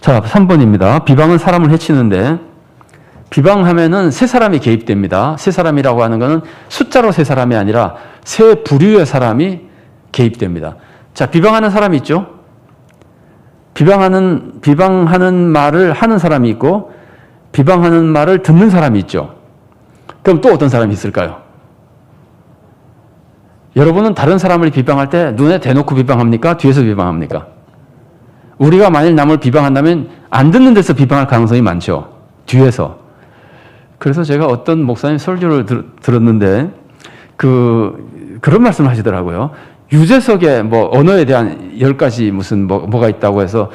자, 3번입니다. 비방은 사람을 해치는데, 비방하면은 세 사람이 개입됩니다. 세 사람이라고 하는 것은 숫자로 세 사람이 아니라 세 부류의 사람이 개입됩니다. 자, 비방하는 사람이 있죠? 비방하는 말을 하는 사람이 있고, 비방하는 말을 듣는 사람이 있죠. 그럼 또 어떤 사람이 있을까요? 여러분은 다른 사람을 비방할 때 눈에 대놓고 비방합니까? 뒤에서 비방합니까? 우리가 만일 남을 비방한다면 안 듣는 데서 비방할 가능성이 많죠. 뒤에서. 그래서 제가 어떤 목사님 설교를 들었는데 그런 말씀을 하시더라고요. 유재석의 뭐 언어에 대한 10가지 무슨 뭐가 있다고 해서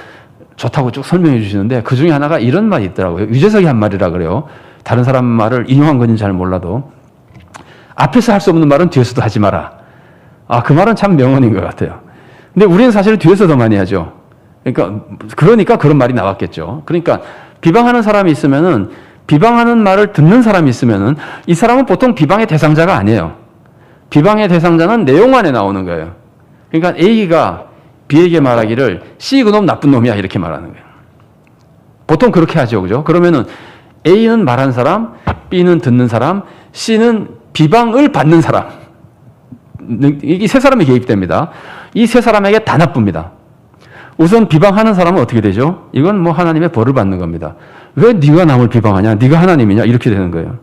좋다고 쭉 설명해 주시는데 그 중에 하나가 이런 말이 있더라고요. 유재석이 한 말이라 그래요. 다른 사람 말을 인용한 건지 잘 몰라도 앞에서 할 수 없는 말은 뒤에서도 하지 마라. 아, 그 말은 참 명언인 것 같아요. 근데 우리는 사실 뒤에서 더 많이 하죠. 그러니까 그런 말이 나왔겠죠. 그러니까 비방하는 사람이 있으면은 비방하는 말을 듣는 사람이 있으면은 이 사람은 보통 비방의 대상자가 아니에요. 비방의 대상자는 내용 안에 나오는 거예요. 그러니까 A가 B에게 말하기를 C 그놈 나쁜 놈이야 이렇게 말하는 거예요. 보통 그렇게 하죠. 그죠? 그러면은 A는 말한 사람, B는 듣는 사람, C는 비방을 받는 사람. 이 세 사람이 개입됩니다. 이 세 사람에게 다 나쁩니다. 우선 비방하는 사람은 어떻게 되죠? 이건 뭐 하나님의 벌을 받는 겁니다. 왜 네가 남을 비방하냐? 네가 하나님이냐? 이렇게 되는 거예요.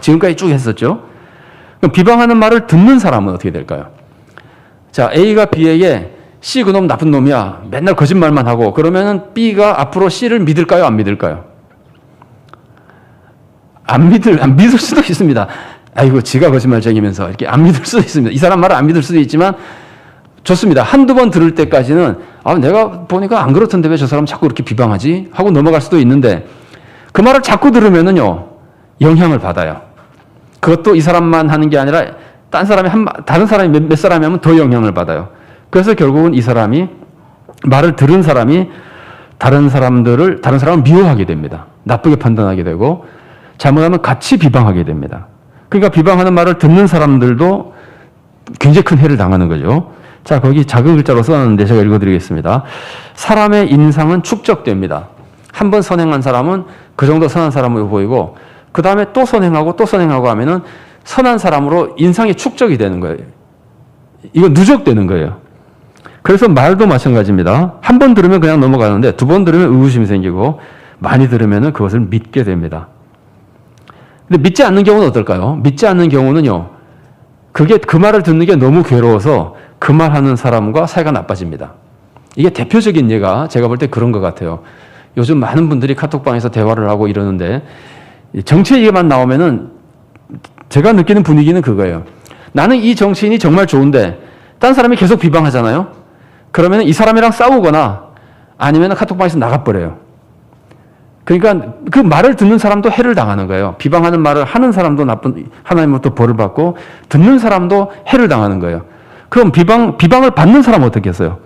지금까지 쭉 했었죠? 그럼 비방하는 말을 듣는 사람은 어떻게 될까요? 자, A가 B에게 C 그놈 나쁜 놈이야. 맨날 거짓말만 하고 그러면은 B가 앞으로 C를 믿을까요? 안 믿을까요? 안 믿을 수도 있습니다. 아이고, 지가 거짓말쟁이면서 이렇게 안 믿을 수도 있습니다. 이 사람 말을 안 믿을 수도 있지만 좋습니다. 한두 번 들을 때까지는 내가 보니까 안 그렇던데 왜 저 사람 자꾸 이렇게 비방하지? 하고 넘어갈 수도 있는데 그 말을 자꾸 들으면은요, 영향을 받아요. 그것도 이 사람만 하는 게 아니라 다른 사람이 몇 사람이 하면 더 영향을 받아요. 그래서 결국은 이 사람이 말을 들은 사람이 다른 사람을 미워하게 됩니다. 나쁘게 판단하게 되고 잘못하면 같이 비방하게 됩니다. 그러니까 비방하는 말을 듣는 사람들도 굉장히 큰 해를 당하는 거죠. 자, 거기 작은 글자로 써놨는데 제가 읽어드리겠습니다. 사람의 인상은 축적됩니다. 한 번 선행한 사람은 그 정도 선한 사람으로 보이고 그 다음에 또 선행하고 하면은 선한 사람으로 인상이 축적이 되는 거예요. 이거 누적되는 거예요. 그래서 말도 마찬가지입니다. 한 번 들으면 그냥 넘어가는데 두 번 들으면 의구심이 생기고 많이 들으면 그것을 믿게 됩니다. 근데 믿지 않는 경우는 어떨까요? 믿지 않는 경우는요, 그 말을 듣는 게 너무 괴로워서 그 말 하는 사람과 사이가 나빠집니다. 이게 대표적인 예가 제가 볼 때 그런 것 같아요. 요즘 많은 분들이 카톡방에서 대화를 하고 이러는데 정치 얘기만 나오면은 제가 느끼는 분위기는 그거예요. 나는 이 정치인이 정말 좋은데 딴 사람이 계속 비방하잖아요. 그러면 이 사람이랑 싸우거나 아니면 카톡방에서 나가버려요. 그러니까 그 말을 듣는 사람도 해를 당하는 거예요. 비방하는 말을 하는 사람도 하나님으로부터 벌을 받고 듣는 사람도 해를 당하는 거예요. 그럼 비방을 받는 사람은 어떻게 했어요?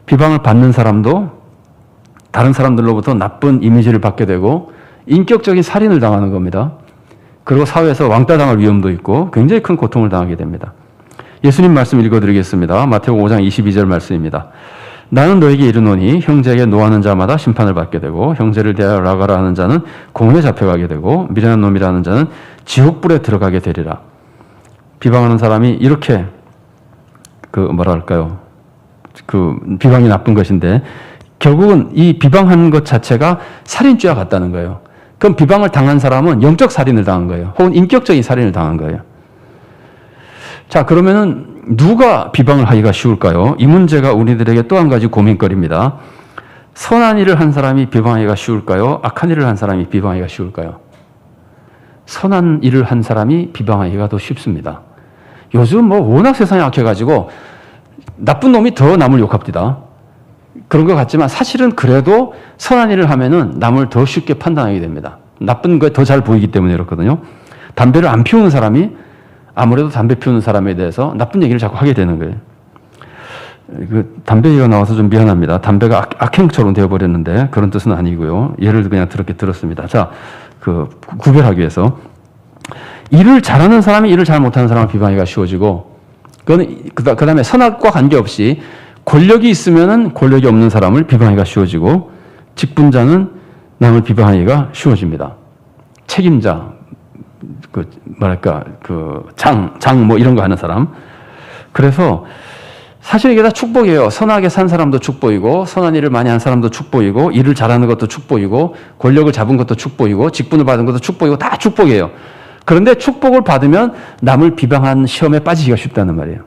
비방을 받는 사람도 다른 사람들로부터 나쁜 이미지를 받게 되고 인격적인 살인을 당하는 겁니다. 그리고 사회에서 왕따 당할 위험도 있고 굉장히 큰 고통을 당하게 됩니다. 예수님 말씀 읽어드리겠습니다. 마태복음 5장 22절 말씀입니다. 나는 너에게 이르노니 형제에게 노하는 자마다 심판을 받게 되고 형제를 대하여 라가라 하는 자는 공에 잡혀가게 되고 미련한 놈이라는 자는 지옥불에 들어가게 되리라. 비방하는 사람이 이렇게 비방이 나쁜 것인데 결국은 이 비방하는 것 자체가 살인죄와 같다는 거예요. 그럼 비방을 당한 사람은 영적 살인을 당한 거예요. 혹은 인격적인 살인을 당한 거예요. 자, 그러면은 누가 비방을 하기가 쉬울까요? 이 문제가 우리들에게 또 한 가지 고민거리입니다. 선한 일을 한 사람이 비방하기가 쉬울까요? 악한 일을 한 사람이 비방하기가 쉬울까요? 선한 일을 한 사람이 비방하기가 더 쉽습니다. 요즘 워낙 세상이 악해가지고 나쁜 놈이 더 남을 욕합니다. 그런 것 같지만 사실은 그래도 선한 일을 하면은 남을 더 쉽게 판단하게 됩니다. 나쁜 거에 더 잘 보이기 때문에 그렇거든요. 담배를 안 피우는 사람이 아무래도 담배 피우는 사람에 대해서 나쁜 얘기를 자꾸 하게 되는 거예요. 담배 얘기가 나와서 좀 미안합니다. 담배가 악행처럼 되어버렸는데 그런 뜻은 아니고요. 예를 그냥 들었습니다. 자, 구별하기 위해서. 일을 잘하는 사람이 일을 잘 못하는 사람을 비방하기가 쉬워지고, 그 다음에 선악과 관계없이 권력이 있으면은 권력이 없는 사람을 비방하기가 쉬워지고, 직분자는 남을 비방하기가 쉬워집니다. 책임자, 장 뭐 이런 거 하는 사람. 그래서 사실 이게 다 축복이에요. 선하게 산 사람도 축복이고, 선한 일을 많이 한 사람도 축복이고, 일을 잘하는 것도 축복이고, 권력을 잡은 것도 축복이고, 직분을 받은 것도 축복이고, 다 축복이에요. 그런데 축복을 받으면 남을 비방한 시험에 빠지기가 쉽다는 말이에요.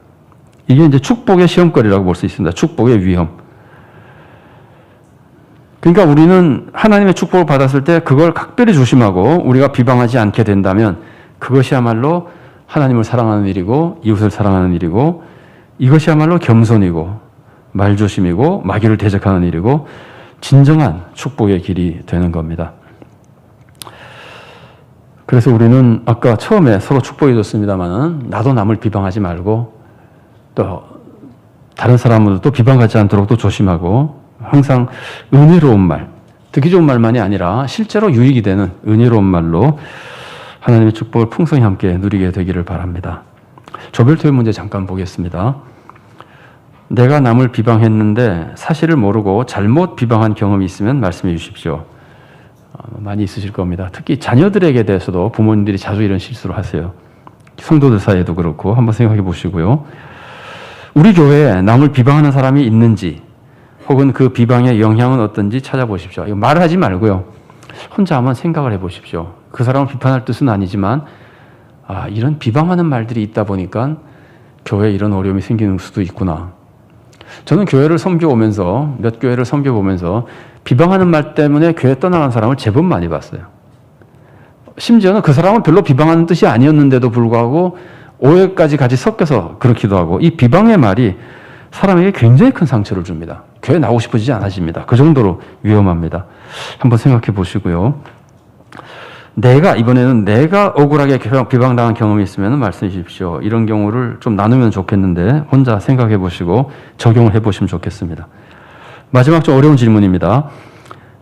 이게 이제 축복의 시험거리라고 볼 수 있습니다. 축복의 위험. 그러니까 우리는 하나님의 축복을 받았을 때 그걸 각별히 조심하고 우리가 비방하지 않게 된다면 그것이야말로 하나님을 사랑하는 일이고 이웃을 사랑하는 일이고 이것이야말로 겸손이고 말조심이고 마귀를 대적하는 일이고 진정한 축복의 길이 되는 겁니다. 그래서 우리는 아까 처음에 서로 축복해 줬습니다만은 나도 남을 비방하지 말고 또 다른 사람들도 비방하지 않도록 또 조심하고 항상 은혜로운 말, 듣기 좋은 말만이 아니라 실제로 유익이 되는 은혜로운 말로 하나님의 축복을 풍성히 함께 누리게 되기를 바랍니다. 조별토의 문제 잠깐 보겠습니다. 내가 남을 비방했는데 사실을 모르고 잘못 비방한 경험이 있으면 말씀해 주십시오. 많이 있으실 겁니다. 특히 자녀들에게 대해서도 부모님들이 자주 이런 실수를 하세요. 성도들 사이에도 그렇고 한번 생각해 보시고요. 우리 교회에 남을 비방하는 사람이 있는지 혹은 그 비방의 영향은 어떤지 찾아보십시오. 이거 말하지 말고요. 혼자 한번 생각을 해보십시오. 그 사람을 비판할 뜻은 아니지만 이런 비방하는 말들이 있다 보니까 교회에 이런 어려움이 생기는 수도 있구나. 저는 교회를 섬겨오면서 몇 교회를 섬겨보면서 비방하는 말 때문에 교회 떠나간 사람을 제법 많이 봤어요. 심지어는 그 사람은 별로 비방하는 뜻이 아니었는데도 불구하고 오해까지 같이 섞여서 그렇기도 하고 이 비방의 말이 사람에게 굉장히 큰 상처를 줍니다. 교회 나오고 싶어지지 않아집니다. 그 정도로 위험합니다. 한번 생각해 보시고요. 이번에는 내가 억울하게 비방당한 경험이 있으면 말씀해 주십시오. 이런 경우를 좀 나누면 좋겠는데 혼자 생각해 보시고 적용을 해 보시면 좋겠습니다. 마지막 좀 어려운 질문입니다.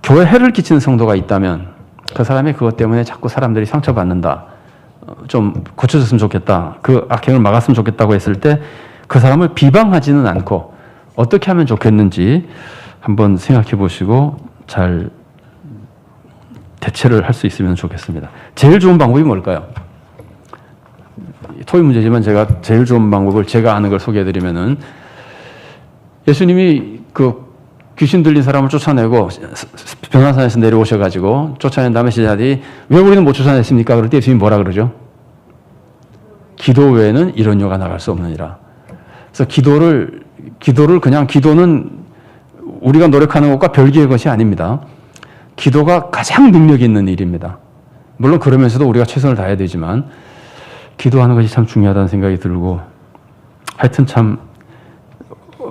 교회 해를 끼치는 성도가 있다면 그 사람이 그것 때문에 자꾸 사람들이 상처받는다. 좀 고쳐줬으면 좋겠다. 그 악행을 막았으면 좋겠다고 했을 때 그 사람을 비방하지는 않고 어떻게 하면 좋겠는지 한번 생각해 보시고 잘 대체를 할 수 있으면 좋겠습니다. 제일 좋은 방법이 뭘까요? 토의 문제지만 제가 제일 좋은 방법을 제가 아는 걸 소개해 드리면은 예수님이 그 귀신 들린 사람을 쫓아내고 변화산에서 내려오셔가지고 쫓아낸 다음에 제자들이 왜 우리는 못 쫓아냈습니까? 그럴 때 예수님이 뭐라 그러죠? 기도 외에는 이런 요가 나갈 수 없느니라. 그래서 기도는 우리가 노력하는 것과 별개의 것이 아닙니다. 기도가 가장 능력 있는 일입니다. 물론 그러면서도 우리가 최선을 다해야 되지만 기도하는 것이 참 중요하다는 생각이 들고 하여튼 참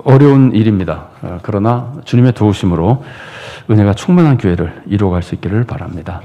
어려운 일입니다. 그러나 주님의 도우심으로 은혜가 충만한 교회를 이루어갈 수 있기를 바랍니다.